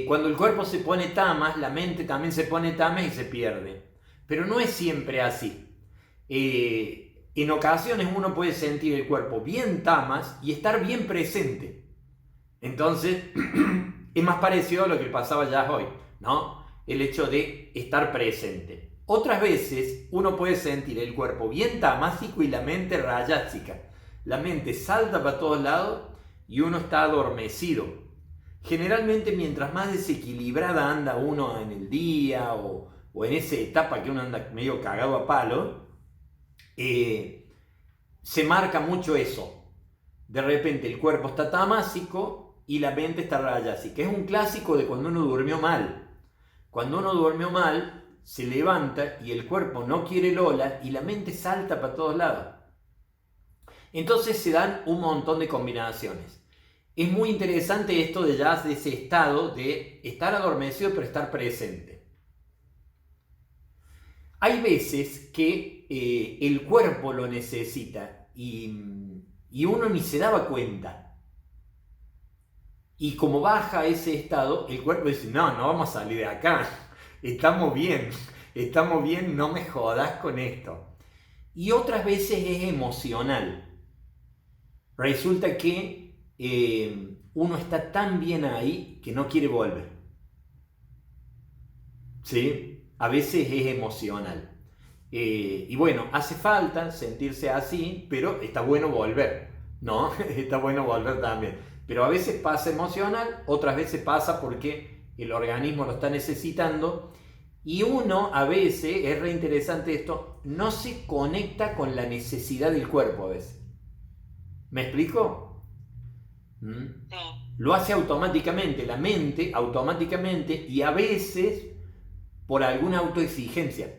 Cuando el cuerpo se pone tamas, la mente también se pone tamas y se pierde. Pero no es siempre así. En ocasiones uno puede sentir el cuerpo bien tamas y estar bien presente. Entonces, es más parecido a lo que pasaba ya hoy, ¿no? El hecho de estar presente. Otras veces uno puede sentir el cuerpo bien tamásico y la mente rayásica. La mente salta para todos lados y uno está adormecido. Generalmente mientras más desequilibrada anda uno en el día o en esa etapa que uno anda medio cagado a palo, se marca mucho eso. De repente el cuerpo está tamásico y la mente está rayásica. Es un clásico de cuando uno durmió mal. Cuando uno durmió mal, se levanta y el cuerpo no quiere Lola y la mente salta para todos lados. Entonces se dan un montón de combinaciones. Es muy interesante esto de ya de ese estado de estar adormecido pero estar presente. Hay veces que el cuerpo lo necesita y uno ni se daba cuenta. Y como baja ese estado, el cuerpo dice, no vamos a salir de acá, estamos bien, no me jodas con esto. Y otras veces es emocional. Resulta que uno está tan bien ahí que no quiere volver. ¿Sí? A veces es emocional. Y bueno, hace falta sentirse así, pero está bueno volver, ¿no? Está bueno volver también. Pero a veces pasa emocional, otras veces pasa porque el organismo lo está necesitando Y uno a veces, es re interesante esto, no se conecta con la necesidad del cuerpo a veces. ¿Me explico? Sí. Lo hace automáticamente, la mente automáticamente, y a veces por alguna autoexigencia,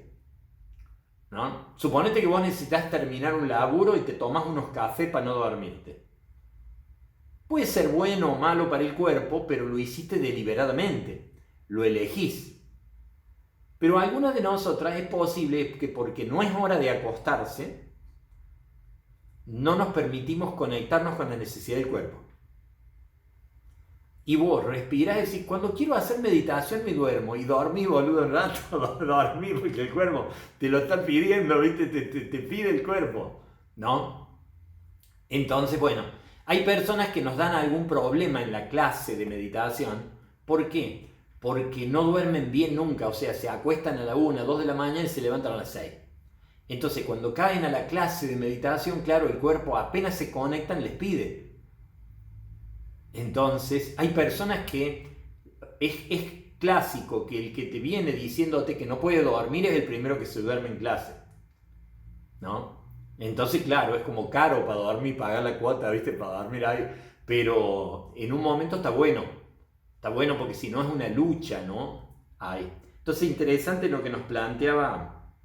¿no? Suponete que vos necesitas terminar un laburo y te tomas unos cafés para no dormirte. Puede ser bueno o malo para el cuerpo, pero lo hiciste deliberadamente, lo elegís. Pero algunas de nosotras es posible que porque no es hora de acostarse, no nos permitimos conectarnos con la necesidad del cuerpo. Y vos respirás y decís, cuando quiero hacer meditación me duermo. Y dormí, boludo, un rato, dormí porque el cuerpo te lo está pidiendo, ¿viste? Te pide el cuerpo, ¿no? Entonces, bueno, hay personas que nos dan algún problema en la clase de meditación. ¿Por qué? Porque no duermen bien nunca, o sea, se acuestan a la 1, 2 de la mañana y se levantan a las 6. Entonces, cuando caen a la clase de meditación, claro, el cuerpo apenas se conectan les pide. Entonces, hay personas que es clásico que el que te viene diciéndote que no puede dormir es el primero que se duerme en clase, ¿no? Entonces, claro, es como caro para dormir, pagar la cuota, ¿viste? Para dormir ahí. Pero en un momento está bueno porque si no es una lucha, ¿no? Ahí. Entonces, interesante lo que nos planteaba.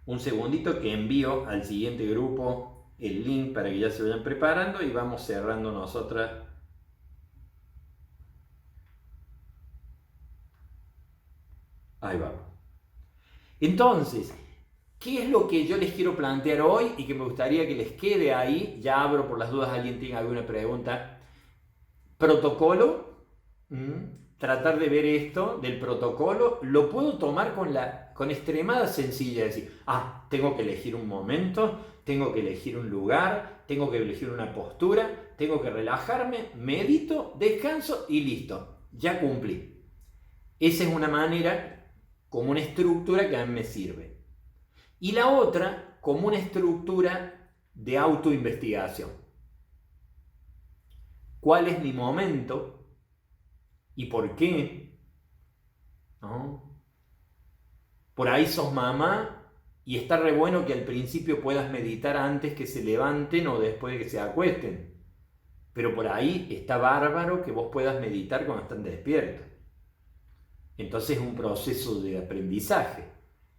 Un segundito que envío al siguiente grupo el link para que ya se vayan preparando y vamos cerrando nosotras. Ahí vamos. Entonces, ¿qué es lo que yo les quiero plantear hoy y que me gustaría que les quede ahí? Ya abro por las dudas, alguien tiene alguna pregunta. Protocolo. Tratar de ver esto del protocolo. Lo puedo tomar con extremada sencillez. Decir, tengo que elegir un momento, tengo que elegir un lugar, tengo que elegir una postura, tengo que relajarme, medito, descanso y listo. Ya cumplí. Esa es una manera, como una estructura que a mí me sirve. Y la otra, como una estructura de autoinvestigación. ¿Cuál es mi momento? ¿Y por qué? ¿No? Por ahí sos mamá y está re bueno que al principio puedas meditar antes que se levanten o después de que se acuesten. Pero por ahí está bárbaro que vos puedas meditar cuando están despiertos. Entonces es un proceso de aprendizaje,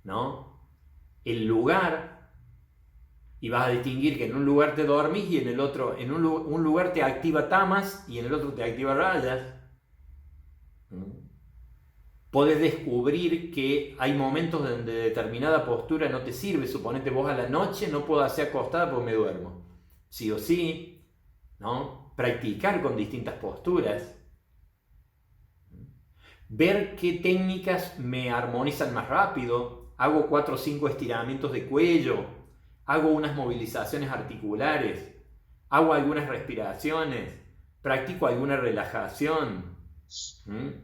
¿no? El lugar, y vas a distinguir que en un lugar te dormís y en el otro, en un lugar te activa tamas y en el otro te activa rayas. Podés descubrir que hay momentos donde determinada postura no te sirve. Suponete vos a la noche no puedo hacer acostada porque me duermo. Sí o sí, ¿no? Practicar con distintas posturas. Ver qué técnicas me armonizan más rápido. Hago 4 o 5 estiramientos de cuello. Hago unas movilizaciones articulares. Hago algunas respiraciones. Practico alguna relajación.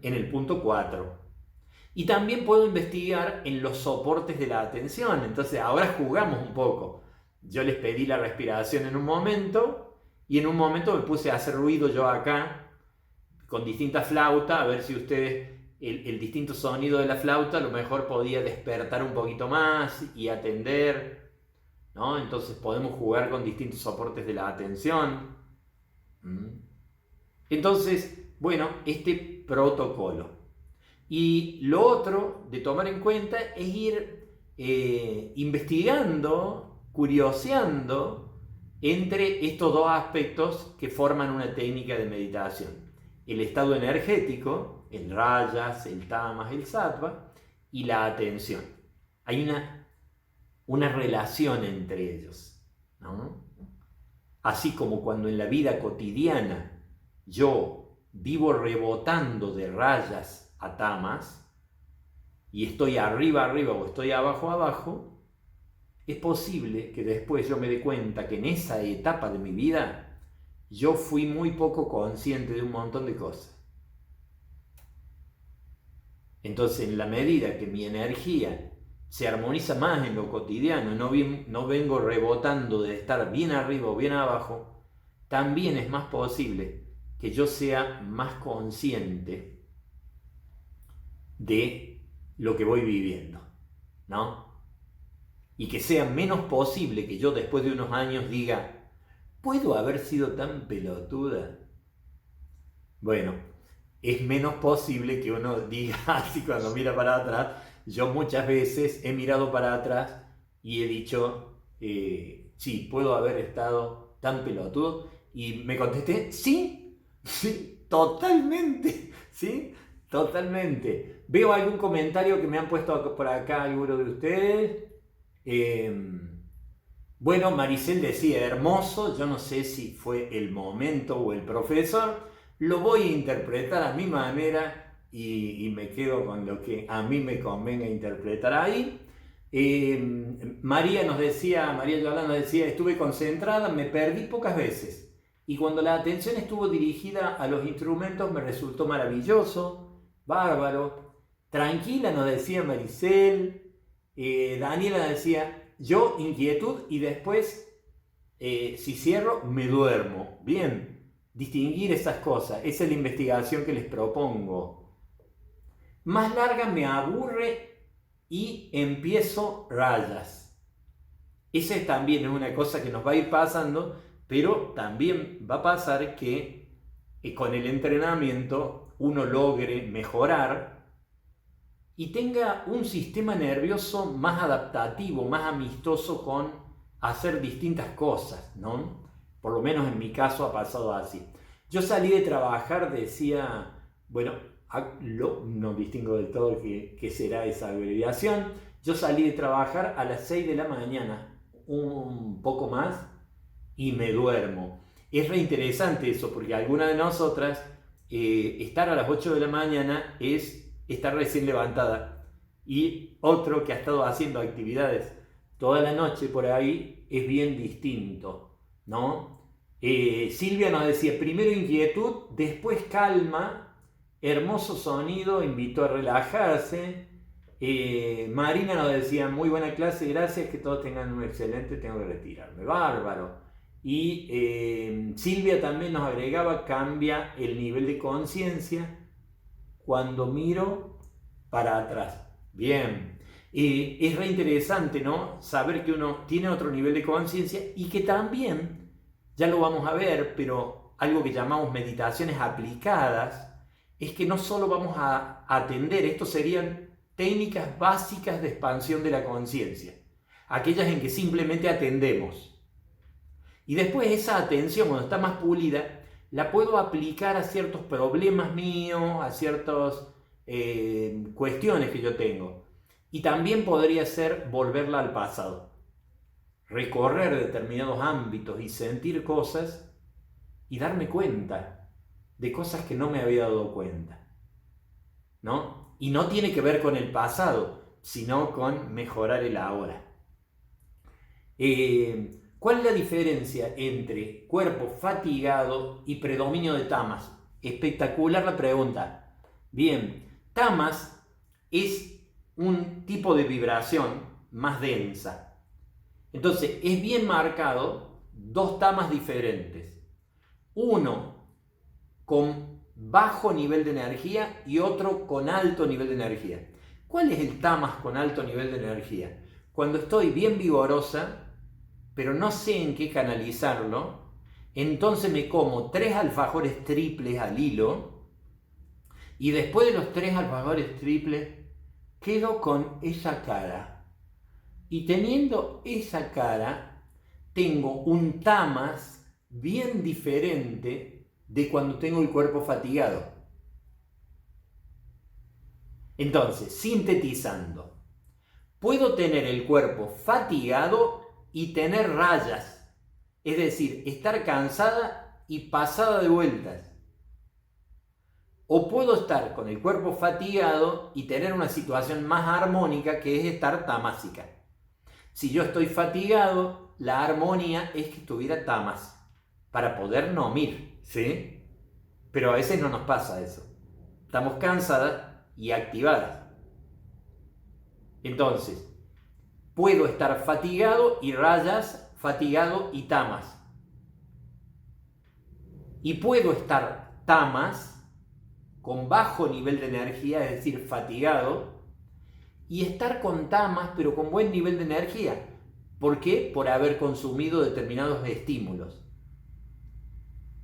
En el punto 4. Y también puedo investigar en los soportes de la atención. Entonces ahora jugamos un poco. Yo les pedí la respiración en un momento y en un momento me puse a hacer ruido yo acá con distintas flautas, a ver si ustedes el distinto sonido de la flauta a lo mejor podía despertar un poquito más y atender, ¿no? Entonces podemos jugar con distintos soportes de la atención. Entonces, bueno, este protocolo. Y lo otro de tomar en cuenta es ir investigando, curioseando entre estos dos aspectos que forman una técnica de meditación. El estado energético, el rajas, el tamas, el sattva, y la atención. Hay una relación entre ellos, ¿no? Así como cuando en la vida cotidiana yo vivo rebotando de rayas a tamas y estoy arriba o estoy abajo, es posible que después yo me dé cuenta que en esa etapa de mi vida yo fui muy poco consciente de un montón de cosas. Entonces, en la medida que mi energía se armoniza más en lo cotidiano, no vengo rebotando de estar bien arriba o bien abajo, también es más posible que yo sea más consciente de lo que voy viviendo, ¿no? Y que sea menos posible que yo después de unos años diga, ¿puedo haber sido tan pelotuda? Bueno, es menos posible que uno diga así cuando mira para atrás. Yo muchas veces he mirado para atrás y he dicho, sí, puedo haber estado tan pelotudo. Y me contesté, sí, sí, totalmente, sí, totalmente. Veo algún comentario que me han puesto por acá alguno de ustedes. Bueno, Maricel decía, hermoso, yo no sé si fue el momento o el profesor, lo voy a interpretar a mi manera y me quedo con lo que a mí me convenga interpretar ahí. María Yolanda nos decía, estuve concentrada, me perdí pocas veces y cuando la atención estuvo dirigida a los instrumentos me resultó maravilloso, bárbaro. Tranquila, nos decía Maricel. Daniela decía, yo inquietud y después, si cierro, me duermo. Bien, distinguir esas cosas, esa es la investigación que les propongo. Más larga me aburre y empiezo rayas. Esa es también una cosa que nos va a ir pasando, pero también va a pasar que con el entrenamiento uno logre mejorar y tenga un sistema nervioso más adaptativo, más amistoso con hacer distintas cosas, ¿no? Por lo menos en mi caso ha pasado así. Yo salí de trabajar, decía, bueno, no distingo del todo qué será esa abreviación. Yo salí de trabajar a las 6 de la mañana, un poco más, y me duermo. Es re interesante eso, porque alguna de nosotras, estar a las 8 de la mañana es estar recién levantada, y otro que ha estado haciendo actividades toda la noche por ahí es bien distinto, ¿no? Silvia nos decía, primero inquietud, después calma, hermoso sonido, invitó a relajarse. Marina nos decía, muy buena clase, gracias, que todos tengan un excelente, tengo que retirarme, bárbaro. Y Silvia también nos agregaba, cambia el nivel de conciencia cuando miro para atrás. Bien, es re interesante, ¿no? Saber que uno tiene otro nivel de conciencia y que también, ya lo vamos a ver, pero algo que llamamos meditaciones aplicadas, es que no solo vamos a atender, estos serían técnicas básicas de expansión de la conciencia, aquellas en que simplemente atendemos. Y después esa atención, cuando está más pulida, la puedo aplicar a ciertos problemas míos, a ciertas cuestiones que yo tengo. Y también podría ser volverla al pasado. Recorrer determinados ámbitos y sentir cosas y darme cuenta de cosas que no me había dado cuenta, ¿no? Y no tiene que ver con el pasado, sino con mejorar el ahora. ¿Cuál es la diferencia entre cuerpo fatigado y predominio de tamas? Espectacular la pregunta. Bien, tamas es un tipo de vibración más densa. Entonces, es bien marcado dos tamas diferentes. Uno con bajo nivel de energía y otro con alto nivel de energía. ¿Cuál es el tamas con alto nivel de energía? Cuando estoy bien vigorosa, pero no sé en qué canalizarlo, entonces me como 3 alfajores triples al hilo y después de los 3 alfajores triples quedo con esa cara. Y teniendo esa cara, tengo un tamas bien diferente de cuando tengo el cuerpo fatigado. Entonces, sintetizando, puedo tener el cuerpo fatigado y tener rayas, es decir, estar cansada y pasada de vueltas. O puedo estar con el cuerpo fatigado y tener una situación más armónica, que es estar tamásica. Si yo estoy fatigado, la armonía es que estuviera tamas, para poder no mir, ¿sí? Pero a veces no nos pasa eso. Estamos cansadas y activadas. Entonces, puedo estar fatigado y rayas, fatigado y tamas. Y puedo estar tamas con bajo nivel de energía, es decir, fatigado, y estar con tamas, pero con buen nivel de energía. ¿Por qué? Por haber consumido determinados estímulos.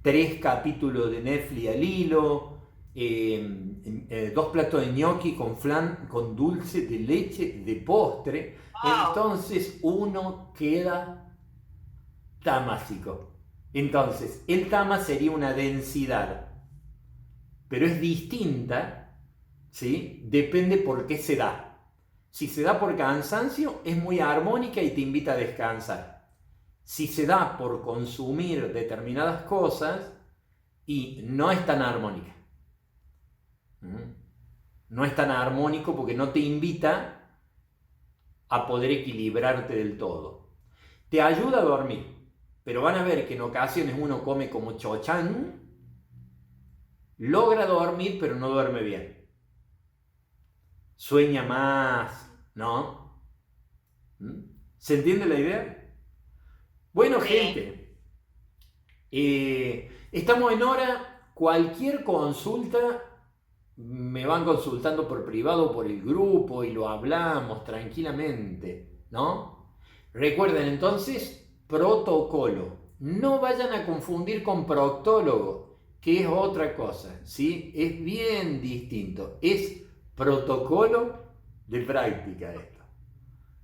3 capítulos de Netflix al hilo, 2 platos de gnocchi con flan, con dulce de leche de postre. Wow. Entonces uno queda tamásico. Entonces, el tama sería una densidad, pero es distinta, ¿sí? Depende por qué se da. Si se da por cansancio, es muy armónica y te invita a descansar. Si se da por consumir determinadas cosas, y no es tan armónica. No es tan armónico porque no te invita a poder equilibrarte del todo. Te ayuda a dormir, pero van a ver que en ocasiones uno come como chochán, logra dormir, pero no duerme bien. Sueña más, ¿no? ¿Se entiende la idea? Bueno, gente, estamos en hora. Cualquier consulta me van consultando por privado, por el grupo, y lo hablamos tranquilamente, ¿no? Recuerden entonces, protocolo. No vayan a confundir con proctólogo, que es otra cosa, ¿sí? Es bien distinto. Es protocolo de práctica esto.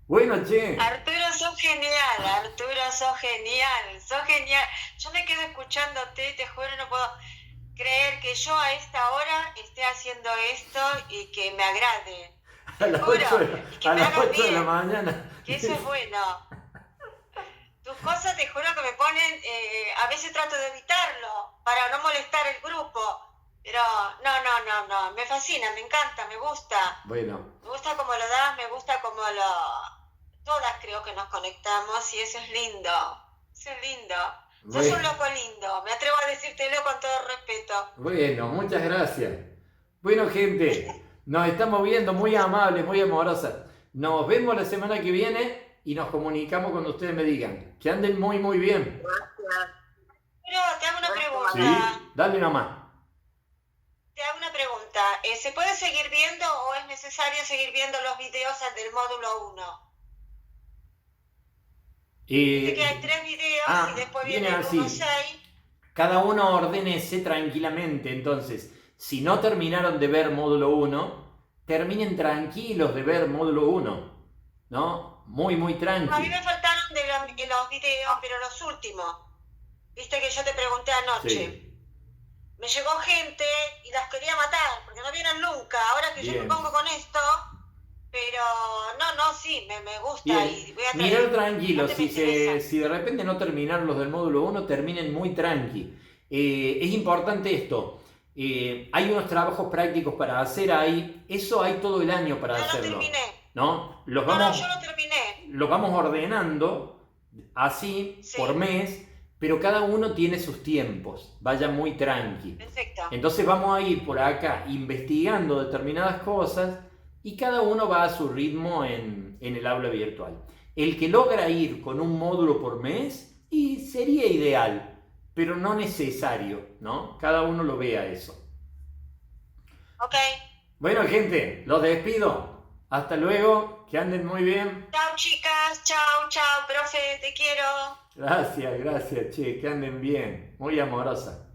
Bueno, che. Arturo, sos genial, Arturo, sos genial, sos genial. Yo me quedo escuchándote, te juro, no puedo creer que yo a esta hora esté haciendo esto y que me agrade. A las 8 de la mañana. Que eso es bueno. Tus cosas, te juro que me ponen, a veces trato de evitarlo para no molestar el grupo, pero no, me fascina, me encanta, me gusta. Bueno. Me gusta cómo lo das, me gusta cómo todas creo que nos conectamos y eso es lindo, eso es lindo. Sos un loco lindo, me atrevo a decírtelo con todo respeto. Bueno, muchas gracias. Bueno, gente, nos estamos viendo, muy amables, muy amorosas. Nos vemos la semana que viene y nos comunicamos cuando ustedes me digan. Que anden muy, muy bien. Gracias. Pero te hago una pregunta. Sí, dale nomás. Te hago una pregunta. ¿Se puede seguir viendo o es necesario seguir viendo los videos del módulo 1? Dice que hay 3 videos y después viene el 1.6. Cada uno ordénese tranquilamente. Entonces, si no terminaron de ver módulo 1, terminen tranquilos de ver módulo 1, ¿no? Muy, muy tranquilos. A mí me faltaron de los videos, pero los últimos. Viste que yo te pregunté anoche. Sí. Me llegó gente y las quería matar, porque no vienen nunca. Ahora que yo me pongo con esto, pero sí, me gusta. Bien. Y voy a mirar tranquilo, si de repente no terminaron los del módulo 1, terminen muy tranqui. Es importante esto. Hay unos trabajos prácticos para hacer ahí. Eso hay todo el año para hacerlo. No terminé. ¿No? Yo no terminé. Los vamos ordenando así por mes, pero cada uno tiene sus tiempos. Vaya muy tranqui. Perfecto. Entonces vamos a ir por acá investigando determinadas cosas y cada uno va a su ritmo en el aula virtual. El que logra ir con un módulo por mes y sería ideal, pero no necesario, ¿no? Cada uno lo vea eso. Ok. Bueno, gente, los despido. Hasta luego, que anden muy bien. Chao, chicas. Chao, profe, te quiero. Gracias, che, que anden bien. Muy amorosa.